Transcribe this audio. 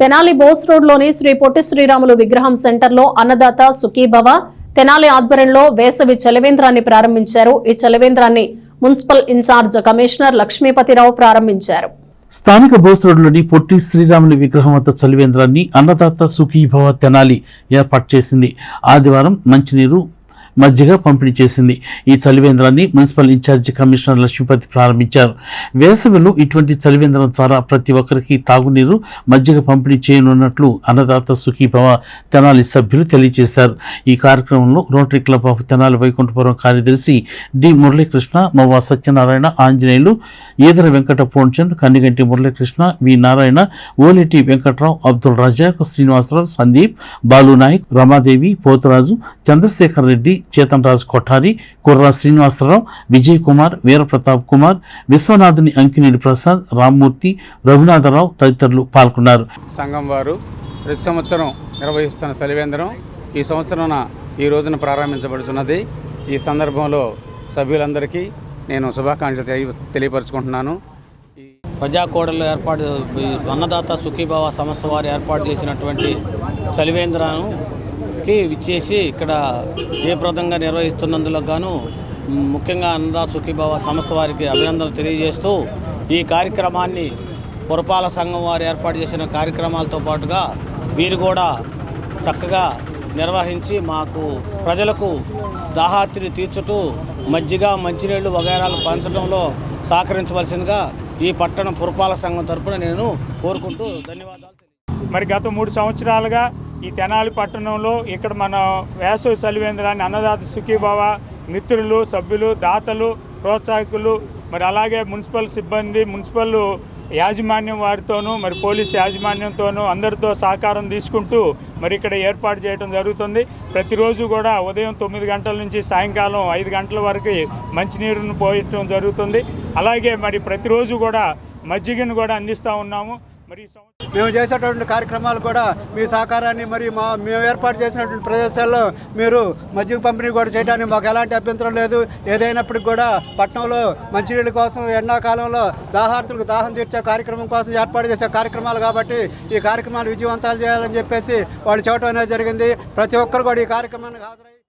తెనాలి బోస్ రోడ్లోని శ్రీ పొట్టి శ్రీరాములు విగ్రహం సెంటర్లో అన్నదాత సుఖీభవ తెనాలి ఆధ్వర్యంలో వేసవి చలివేంద్రాన్ని ప్రారంభించారు. ఈ చలివేంద్రాన్ని మున్సిపల్ ఇన్ఛార్జ్ కమిషనర్ లక్ష్మీపతిరావు ప్రారంభించారు. స్థానిక బోస్ రోడ్లోని పొట్టి శ్రీరాములు విగ్రహం వద్ద చలివేంద్రాన్ని అన్నదాత సుఖీభవ తెనాలి ఏర్పాటు చేసింది. ఆదివారం మంచినీరు మజ్జిగ పంపిణీ చేసింది. ఈ చలివేంద్రాన్ని మున్సిపల్ ఇన్ఛార్జి కమిషనర్ లక్ష్మీపతి ప్రారంభించారు. వేసవిలో ఇటువంటి చలివేంద్రం ద్వారా ప్రతి ఒక్కరికి తాగునీరు మజ్జిగ పంపిణీ చేయనున్నట్లు అన్నదాత సుఖీభవ తెనాలి సభ్యులు తెలియజేశారు. ఈ కార్యక్రమంలో rotary club of Tenali Vaikunthapuram కార్యదర్శి డి మురళీకృష్ణ, మవ్వ సత్యనారాయణ, ఆంజనేయులు, ఈదర వెంకట పూర్ణచంద్, కన్నిగంటి మురళీకృష్ణ, వి నారాయణ, ఓలేటి వెంకట్రావు, అబ్దుల్ రజాక్, శ్రీనివాసరావు, సందీప్, బాలు నాయక్, రమాదేవి, పోతురాజు, చంద్రశేఖర్ రెడ్డి, చేతన్ రాజ్ కొఠారి, కుర్రా శ్రీనివాసరావు, విజయ్ కుమార్, వీరప్రతాప్ కుమార్, విశ్వనాథుని అంకినేని ప్రసాద్, రామ్మూర్తి, రఘునాథరావు తదితరులు పాల్గొన్నారు. సంఘం వారు ప్రతి సంవత్సరం నిర్వహిస్తున్న చలివేంద్రం ఈ సంవత్సరం ఈ రోజున ప్రారంభించబడుతున్నది. ఈ సందర్భంలో సభ్యులందరికీ నేను శుభాకాంక్షలు తెలియపరుచుకుంటున్నాను. ప్రజాకోడలు ఏర్పాటు అన్నదాత సుఖీభావ సంస్థ వారు ఏర్పాటు చేసినటువంటి చలివేంద్రాను విచ్చేసి ఇక్కడ జయప్రదంగా నిర్వహిస్తున్నందుకు గాను ముఖ్యంగా అన్నదాత సుఖీభావ సంస్థ వారికి అభినందనలు తెలియజేస్తూ ఈ కార్యక్రమాన్ని పురపాలక సంఘం వారు ఏర్పాటు చేసిన కార్యక్రమాలతో పాటుగా వీరు కూడా చక్కగా నిర్వహించి మాకు ప్రజలకు దాహార్తిని తీర్చుతూ మజ్జిగ, మంచినీళ్లు వగైరాలు పంచడంలో సహకరించవలసిందిగా ఈ పట్టణ పురపాలక సంఘం తరపున నేను కోరుకుంటూ ధన్యవాదాలు. మరి గత 3 సంవత్సరాలుగా ఈ తెనాలి పట్టణంలో ఇక్కడ మన వేసవి చలివేంద్రాన్ని అన్నదాత సుఖీభావ మిత్రులు, సభ్యులు, దాతలు, ప్రోత్సాహకులు, మరి అలాగే మున్సిపల్ సిబ్బంది, మున్సిపల్ యాజమాన్యం వారితోనూ, మరి పోలీస్ యాజమాన్యంతోనూ అందరితో సహకారం తీసుకుంటూ మరి ఇక్కడ ఏర్పాటు చేయడం జరుగుతుంది. ప్రతిరోజు కూడా ఉదయం 9 గంటల నుంచి సాయంకాలం 5 గంటల వరకు మంచినీరును పోయటం జరుగుతుంది. అలాగే మరి ప్రతిరోజు కూడా మజ్జిగను కూడా అందిస్తూ ఉన్నాము. మేము చేసేటువంటి కార్యక్రమాలు కూడా మీ సహకారాన్ని మేము ఏర్పాటు చేసినటువంటి ప్రదేశాల్లో మీరు మజ్జిగ పంపిణీ కూడా చేయడానికి మాకు ఎలాంటి అభ్యంతరం లేదు. ఏదైనప్పటికీ కూడా పట్టణంలో మంచినీళ్ళ కోసం ఎండాకాలంలో దాహార్తులకు దాహం తీర్చే కార్యక్రమం కోసం ఏర్పాటు చేసే కార్యక్రమాలు కాబట్టి ఈ కార్యక్రమాలు విజయవంతాలు చేయాలని చెప్పేసి వాళ్ళు చెప్పడం అనేది జరిగింది. ప్రతి ఒక్కరు కూడా ఈ కార్యక్రమానికి హాజరై